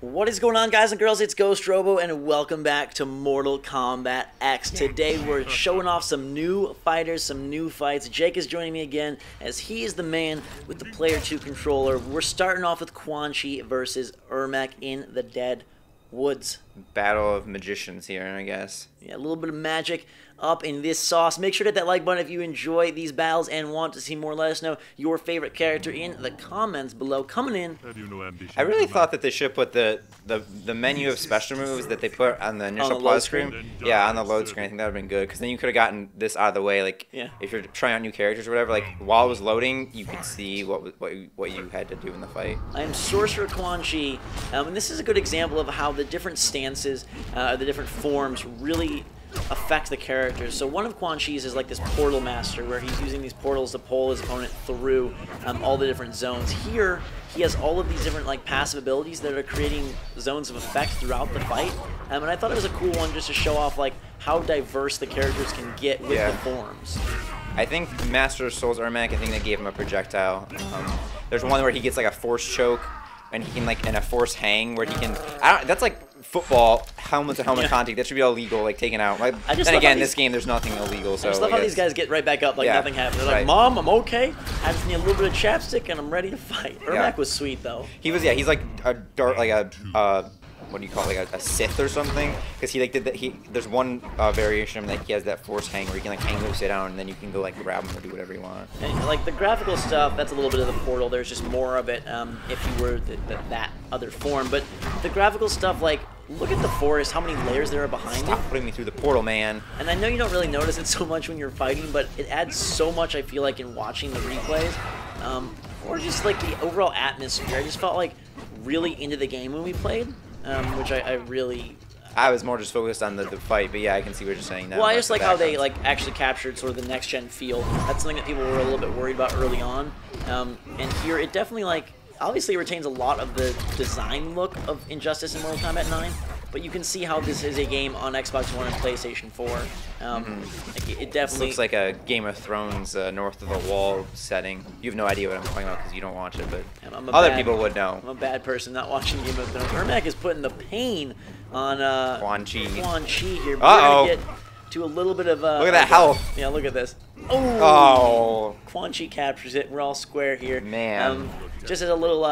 What is going on, guys and girls? It's Ghost Robo, and welcome back to Mortal Kombat X. Today we're showing off some new fighters, some new fights. Jake is joining me again as he is the man with the Player 2 controller. We're starting off with Quan Chi versus Ermac in the Dead Woods. Battle of magicians here, I guess. Yeah, a little bit of magic up in this sauce. Make sure to hit that like button if you enjoy these battles and want to see more. Let us know your favorite character in the comments below. Coming in, I really thought that they should put the menu of special moves that they put on the initial pause screen. Yeah, on the load screen. I think that would have been good, because then you could have gotten this out of the way. Like, if you're trying out new characters or whatever, like while it was loading, you could see what you had to do in the fight. I am Sorcerer Quan Chi, and this is a good example of how the different stances, the different forms really affect the characters. So one of Quan Chi's is like this portal master, where he's using these portals to pull his opponent through all the different zones. Here, he has all of these different like passive abilities that are creating zones of effect throughout the fight. And I thought it was a cool one just to show off like how diverse the characters can get with the forms. I think Master of Souls Ermac, I think they gave him a projectile. There's one where he gets like a force choke, and he can like in a force hang where he can. That's like football helmet to helmet contact. That should be illegal, like taken out. Like, then again, in this game there's nothing illegal. So I just love how these guys get right back up like nothing happened. They're like, "Mom, I'm okay. I just need a little bit of chapstick and I'm ready to fight." Ermac was sweet though. He was, he's like a dark, like a what do you call it, like a Sith or something? Because he like did that. There's one variation of him that he has that force hang where you can like hang loose it down and then you can go like grab him or do whatever you want. And like the graphical stuff, that's a little bit of the portal. There's just more of it if you were that other form. But the graphical stuff, like look at the forest, how many layers there are behind it. Stop putting me through the portal, man. And I know you don't really notice it so much when you're fighting, but it adds so much, I feel like, in watching the replays. Or just like the overall atmosphere. I just felt like really into the game when we played. Which I really... I was more just focused on the fight, but yeah, I can see what you're saying now. Well, I just like how they like actually captured sort of the next-gen feel. That's something that people were a little bit worried about early on. And here, it definitely, like, obviously retains a lot of the design look of Injustice in Mortal Kombat 9, but you can see how this is a game on Xbox One and PlayStation 4. Like, it definitely... looks like a Game of Thrones North of the Wall setting. You have no idea what I'm talking about because you don't watch it, but other people would know. I'm a bad person not watching Game of Thrones. Ermac is putting the pain on Quan Chi here. But we're going to get to a little bit of... look at that health. Yeah, look at this. Oh! Quan Chi captures it. We're all square here. Man. Just as a little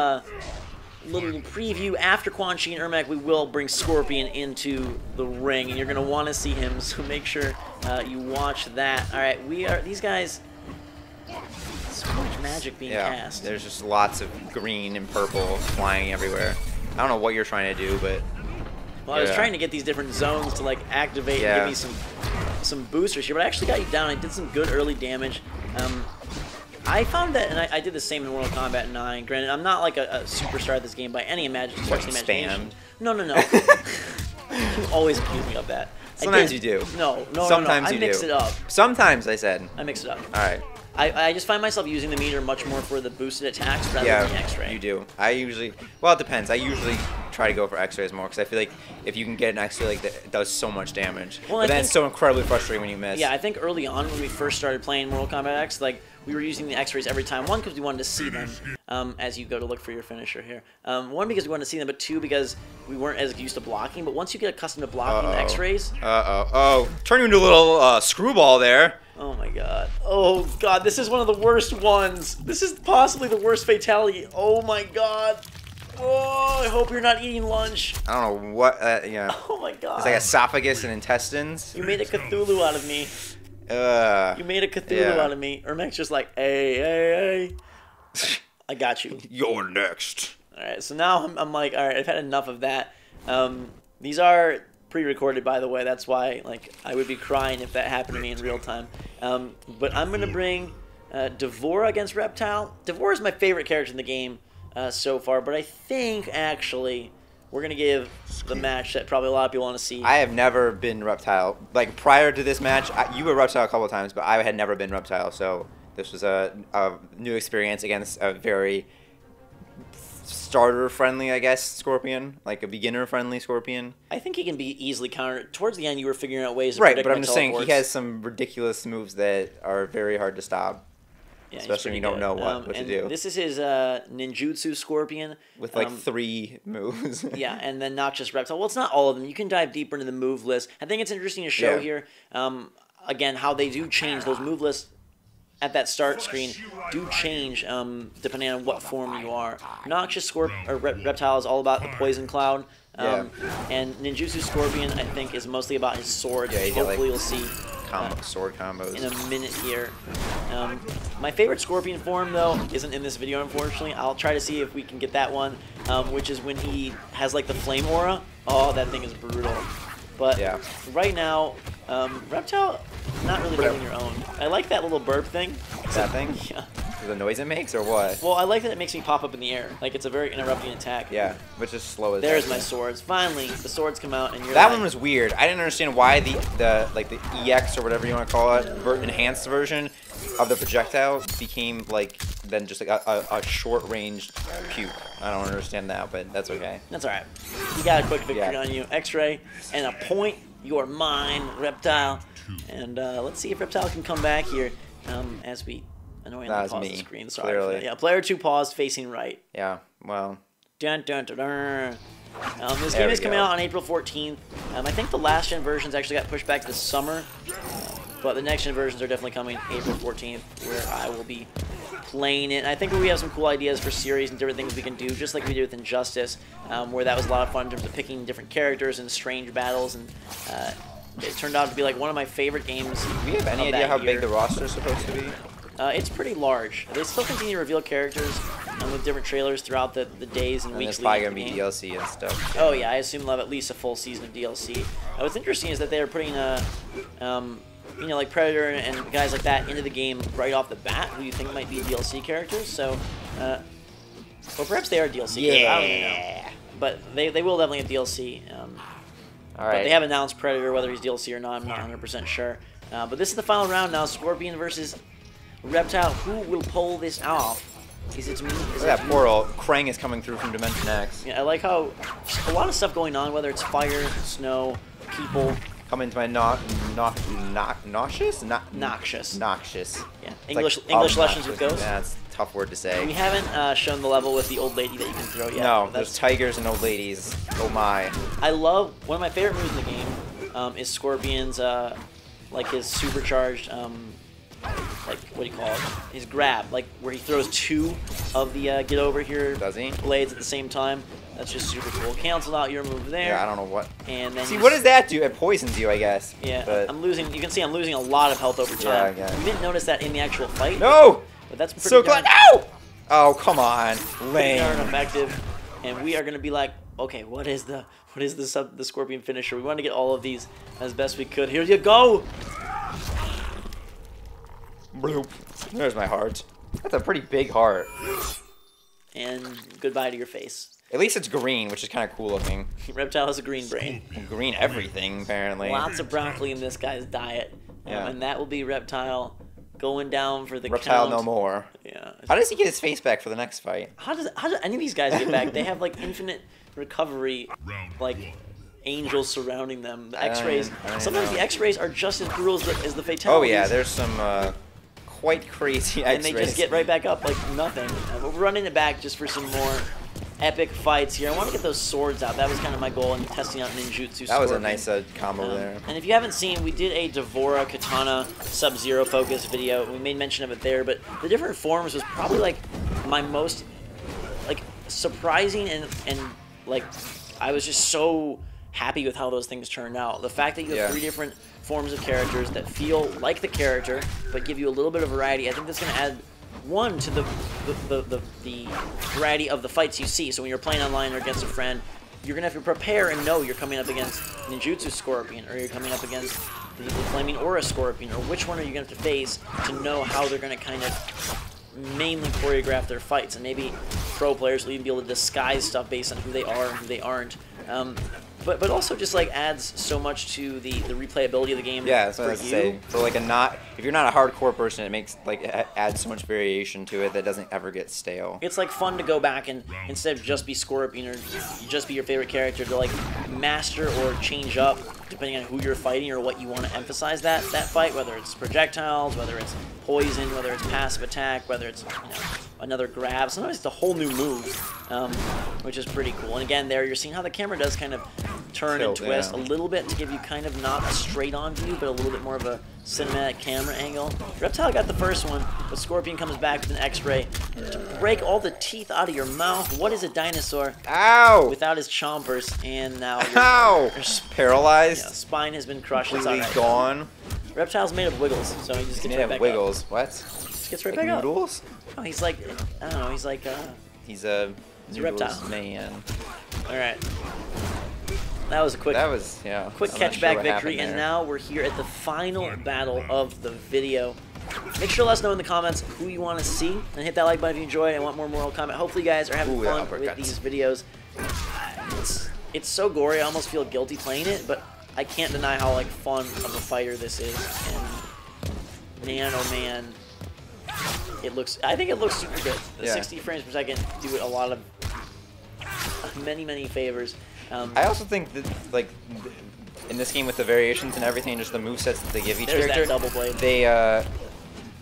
preview, after Quan Chi and Ermac, we will bring Scorpion into the ring, and you're going to want to see him, so make sure you watch that. All right, these guys, so much magic being cast. There's just lots of green and purple flying everywhere. I don't know what you're trying to do, but... Well, I was trying to get these different zones to like activate and give me some boosters here, but I actually got you down. I did some good early damage. I found that, and I did the same in Mortal Kombat 9. Granted, I'm not like a superstar at this game by any imagination. No. You always accuse me of that. Sometimes you do. No. Sometimes you do. I mix it up. Sometimes, I said. I mix it up. All right. I just find myself using the meter much more for the boosted attacks rather than the X-ray. You do. I usually, well, it depends. I usually try to go for X-rays more because I feel like if you can get an X-ray like that, it does so much damage. Well, but then it's so incredibly frustrating when you miss. Yeah, I think early on when we first started playing Mortal Kombat X, like we were using the X-rays every time. One, because we wanted to see them as you go to look for your finisher here. One, because we wanted to see them, but two, because we weren't as used to blocking. But once you get accustomed to blocking the X-rays... Turn you into a little screwball there. Oh my god. Oh god, this is one of the worst ones. This is possibly the worst fatality. Oh my god. Oh, I hope you're not eating lunch. I don't know what, Oh my god. It's like esophagus and intestines. You made a Cthulhu out of me. You made a Cthulhu out of me. Ermac's just like, hey. I got you. You're next. Alright, so now I'm like, alright, I've had enough of that. These are pre-recorded, by the way. That's why, like, I would be crying if that happened to me in real time. But I'm going to bring Devora against Reptile. Devora is my favorite character in the game so far, but I think, actually, we're going to give the match that probably a lot of people want to see. I have never been Reptile. Like, prior to this match, you were Reptile a couple of times, but I had never been Reptile, so this was a new experience against a very starter-friendly, I guess, Scorpion. Like a beginner-friendly Scorpion. I think he can be easily countered. Towards the end, you were figuring out ways to predict but I'm just saying he has some ridiculous moves that are very hard to stop. Yeah, especially when you don't know what to do. This is his ninjutsu Scorpion. With like 3 moves. Yeah, and then Noxious Reptile. Well, it's not all of them. You can dive deeper into the move list. I think it's interesting to show here, again, how they do change those move lists at that start screen do change depending on what form you are. Noxious Reptile is all about the Poison Cloud. And Ninjutsu Scorpion, I think, is mostly about his swords. Yeah, Hopefully you'll see sword combos in a minute here. My favorite Scorpion form, though, isn't in this video, unfortunately. I'll try to see if we can get that one, which is when he has, like, the flame aura. Oh, that thing is brutal. But right now, Reptile, not really holding your own. I like that little burp thing. That thing? Yeah. The noise it makes, or what? Well, I like that it makes me pop up in the air. Like, it's a very interrupting attack. Yeah, which is slow as There's my swords. Finally, the swords come out, and you're That one was weird. I didn't understand why the EX, or whatever you want to call it, enhanced version of the projectile became, like, then just like a short-ranged puke. I don't understand that, but that's okay. That's alright. You got a quick victory on you. X-Ray, and a point. You're mine, Reptile. And let's see if Reptile can come back here as we annoyingly pause the screen. Sorry. Clearly. Yeah, player 2 paused, facing right. Yeah, well. Dun, dun, dun, dun. This game is coming out on April 14th. I think the last gen versions actually got pushed back to the summer. But the next gen versions are definitely coming April 14th, where I will be playing it. And I think we have some cool ideas for series and different things we can do, just like we did with Injustice, where that was a lot of fun in terms of picking different characters and strange battles. And it turned out to be like one of my favorite games. Do we have any idea how big the roster is supposed to be? It's pretty large. They still continue to reveal characters with different trailers throughout the days and weeks. There's probably going to be DLC and stuff. Oh yeah, I assume they'll have at least a full season of DLC. What's interesting is that they're putting you know, like Predator and guys like that into the game right off the bat, who you think might be DLC characters. So, well, perhaps they are DLC. Yeah. I don't even know. But they will definitely have DLC. All right. But they have announced Predator, whether he's DLC or not, I'm not 100% sure. But this is the final round now, Scorpion versus Reptile. Who will pull this off? Is it me? Look at that portal. Krang is coming through from Dimension X. Yeah, I like how a lot of stuff going on, whether it's fire, snow, people. Come into my noxious? Noxious. Yeah, English lessons with Ghost. Yeah, that's a tough word to say. We haven't shown the level with the old lady that you can throw yet. No, there's tigers and old ladies. Oh my. I love, one of my favorite moves in the game is Scorpion's, like his supercharged, like, what do you call it? His grab, like where he throws 2 of the get over here blades at the same time. That's just super cool. Cancel out your move there. Yeah, I don't know what. And then see, what does that do? It poisons you, I guess. Yeah, but I'm losing. You can see I'm losing a lot of health over time. Yeah, we didn't notice that in the actual fight. No. But that's pretty so glad. Ow! Oh, come on. Lame. Darn effective. And we are gonna be like, okay, what is the Scorpion finisher? We want to get all of these as best we could. Here you go. Bloop. There's my heart. That's a pretty big heart. And goodbye to your face. At least it's green, which is kind of cool looking. Reptile has a green brain. Green everything, apparently. Lots of broccoli in this guy's diet. Yeah. And that will be Reptile going down for the Reptile count. no more. Yeah. How does he get his face back for the next fight? How does any of these guys get back? They have like infinite recovery, like angels surrounding them. The X-rays. Sometimes the X-rays are just as brutal as the fatalities. Oh yeah, there's some quite crazy X-rays. And they just get right back up like nothing. We're running it back just for some more epic fights here. I want to get those swords out. That was kind of my goal in testing out ninjutsu. That was a nice combo there. And if you haven't seen, we did a Devora Katana Sub-Zero focus video. We made mention of it there, but the different forms was probably like my most like surprising and like I was just so happy with how those things turned out. The fact that you have 3 different forms of characters that feel like the character but give you a little bit of variety, I think that's going to add one to the variety of the fights you see. So when you're playing online or against a friend, you're gonna have to prepare and know you're coming up against Ninjutsu Scorpion, or you're coming up against the Flaming Aura Scorpion, or which one are you gonna have to face to know how they're gonna kind of mainly choreograph their fights. And maybe pro players will even be able to disguise stuff based on who they are and who they aren't. But also just like adds so much to the replayability of the game. Yeah, that's what I was saying. For like if you're not a hardcore person, it makes adds so much variation to it that doesn't ever get stale. It's like fun to go back and instead of just be Scorpion or just be your favorite character, to like master or change up depending on who you're fighting or what you want to emphasize that fight, whether it's projectiles, whether it's poison, whether it's passive attack, whether it's another grab. Sometimes it's a whole new move, which is pretty cool. And again, there you're seeing how the camera does kind of turn and twist a little bit to give you kind of not a straight-on view, but a little bit more of a cinematic camera angle. Reptile got the first one, but Scorpion comes back with an X-ray to break all the teeth out of your mouth. What is a dinosaur? Ow! Without his chompers, and now you're paralyzed. Yeah, spine has been crushed. Completely it's gone. Reptile's made of wiggles, so he just gets right back wiggles. up. What? Just gets right like back noodles? up. Oh, he's like, I don't know. He's like he's a reptile man. All right. That was a quick. That was quick catchback victory, and now we're here at the final battle of the video. Make sure to let us know in the comments who you want to see, and hit that like button if you enjoyed and want more Mortal Kombat. Hopefully, you guys are having fun with these videos. It's so gory, I almost feel guilty playing it, but I can't deny how fun of a fighter this is. And man, oh man, I think it looks super good. The 60 frames per second do it a lot of many favors. I also think that in this game with the variations and everything, just the movesets that they give each character, that double blade. They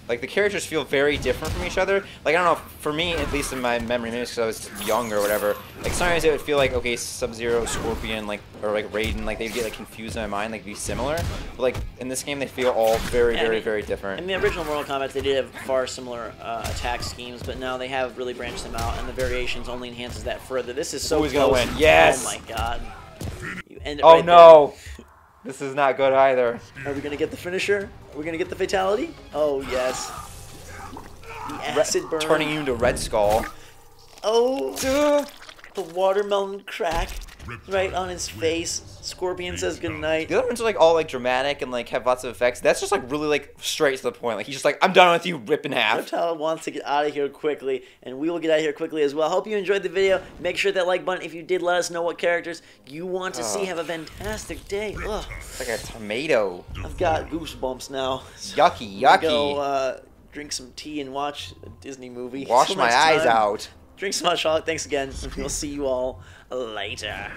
the characters feel very different from each other. Like, I don't know, for me, at least in my memory, maybe because I was young or whatever, sometimes it would feel like, okay, Sub-Zero, Scorpion, or Raiden, they'd get confused in my mind, be similar. But in this game, they feel all very different. In the original Mortal Kombat, they did have far similar attack schemes, but now they have really branched them out, and the variations only enhances that further. This is so close. Who's gonna win? Yes! Oh my god. You end it oh right no! There. This is not good either. Are we gonna get the finisher? Are we gonna get the fatality? Oh yes. The acid burn. Turning you into Red Skull. Oh, the watermelon crack right on his face. Scorpion says goodnight. The other ones are all dramatic and have lots of effects. That's just really straight to the point. He's just I'm done with you, rip in half. Reptile wants to get out of here quickly, and we will get out of here quickly as well. Hope you enjoyed the video. Make sure that like button if you did. Let us know what characters you want to see. Have a fantastic day. Ugh. It's like a tomato. I've got goosebumps now. So yucky. Go drink some tea and watch a Disney movie. Wash my eyes out. Drink some hot chocolate. Thanks again. We'll see you all later.